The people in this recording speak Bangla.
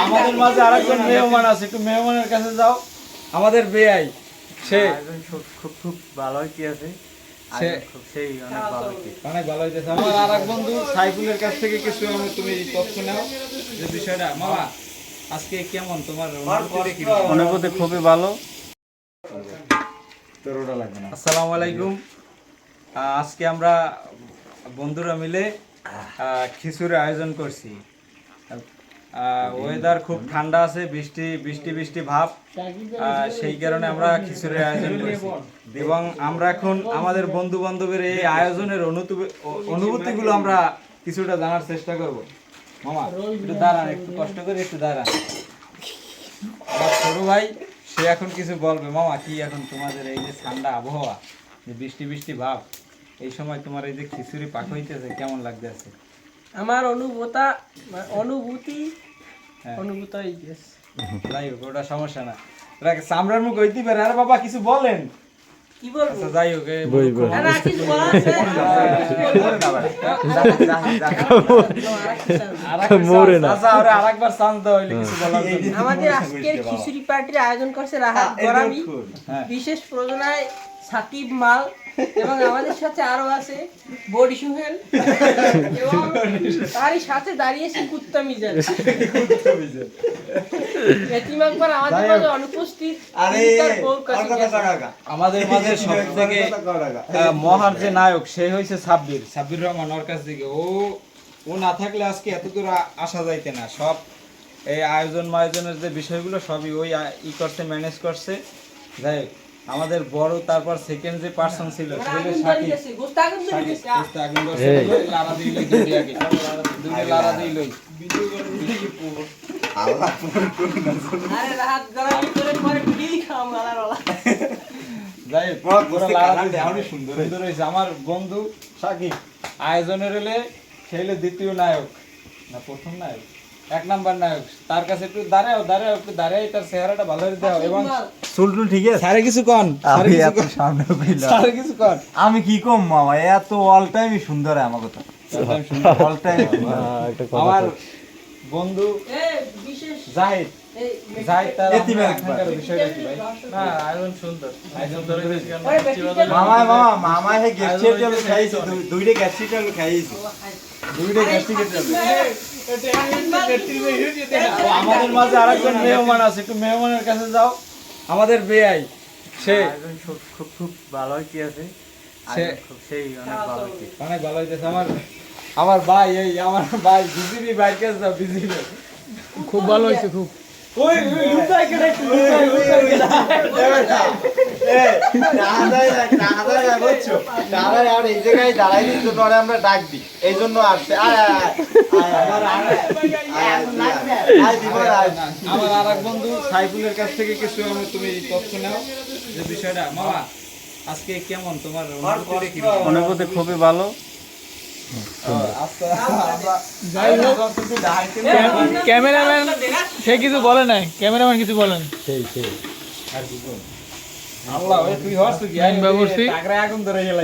আমাদের মাঝে আরেকজন মেহমান আছে, একটু মেহমানের কাছে যাও। আমাদের বেয়াই সে খুব খুব ভালো কি আছে সে সেই অনেক ভালো কি অনেক ভালো হইতেছে। আমার আরেক বন্ধু সাইফুলের কাছ থেকে কিছু তুমি তথ্য নাও যে বিষয়টা। মামা আজকে কেমন তোমার অনুভূতি খুবই ভালো। আসসালামু আলাইকুম। আজকে আমরা বন্ধুরা মিলে খিচুড়ির আয়োজন করছি। ওয়েদার খুব ঠান্ডা আছে, বৃষ্টি বৃষ্টি বৃষ্টি ভাব, সেই কারণে আমরা খিচুড়ির আয়োজন করছি। এবং আমরা এখন আমাদের বন্ধু বান্ধবের এই আয়োজনের অনুভূতিগুলো আমরা কিছুটা জানার চেষ্টা করব। মামা একটু দাঁড়ান, একটু কষ্ট করে একটু দাঁড়ান। আমার ছোট ভাই সে এখন কিছু বলবে। মামা কি এখন তোমাদের এই যে ঠান্ডা আবহাওয়া, যে বৃষ্টি বৃষ্টি ভাব, এই সময় তোমার এই যে খিচুড়ি পাক হইতেছে, কেমন লাগতেছে? আমার অনুভূতি যাই হোক, ওটা সমস্যা না, ওটা চামড়ার মুখ হইতে পারে। আরে বাবা কিছু বলেন। কি বলবো? আচ্ছা যাই হোক, না, কিছু বলার আছে? আরেকবার চান্স দেওয়া হইলে কিছু বলার জন্য। আমাদের আজকের খিচুড়ি পার্টির আয়োজন করছে রাহাত গরামি, বিশেষ প্রযোজনায় সাকিব মাল, এবং আমাদের সাথে আরো আছে বডি সুহেল, এবং তারই সাথে দাঁড়িয়েছে কুত্তা মিজান। এতিম আকবর আমাদের মাঝে অনুপস্থিত। তার বউর কাছে গেছে। আমাদের মাঝে সব থেকে মহার যে নায়ক সে হয়েছে সাব্বির রহমান। ওর কাছ থেকে ও না থাকলে আজকে এত দূর আসা যাইতে না। সব এই আয়োজনের যে বিষয়গুলো সবই ওই করছে, ম্যানেজ করছে। যাই হোক, আমাদের বড় তারপর সেকেন্ড যে পার্সন ছিল সুন্দর হয়েছে। আমার বন্ধু সাকিব আয়োজনের হলে খেলে দ্বিতীয় নায়ক না প্রথম নায়ক, এক নাম্বার নায়ক। তার কাছে একটু দাঁড়াও একটু দাঁড়াই, তার চেহারাটা ভালো করে দাও। এবং চুলটুল ঠিক আছে? সারে কিছু কন, সারে কিছু কন। আমি কি কম মামা, এত অল টাইমই সুন্দর আমার কথা, অল টাইম আমার বন্ধু জাহিদ তার এখানকার বিষয়টা কি ভাই? না আয়োজন সুন্দর, আয়োজন ধরে মামা মামা হে গেস্টের জন্য খাইছি, দুইটা গেস্টের জন্য খাইছি, দুইটা গেস্টের জন্য। আমাদের মাঝে আরেকজন মেহমান আছে, একটু মেহমানের কাছে যাও। আমাদের বেয়াই সে খুব খুব ভালো কি আছে সেই অনেক ভালো কি অনেক ভালো হইতেছে। আমার ভাই আমার ভাই বিজিবি বাইর কাছে যাও, বিজিবি খুব ভালো হয়েছে খুব। ওই লুকাই কেটে একটু লুকাই কেটে আমরা ডাক দিই, এই জন্য আসছে। আমার আর এক বন্ধু সাইফুলের কাছ থেকে কিছু তুমি তথ্য নাও যে বিষয়টা। মামা আজকে কেমন তোমার অনুভূতি খুবই ভালো। ক্যামেরাম্যান সে কিছু বলে নাই, ক্যামেরাম্যান কিছু বলেন। আল্লাহ তুই হস কি আগুন ধরে গেল।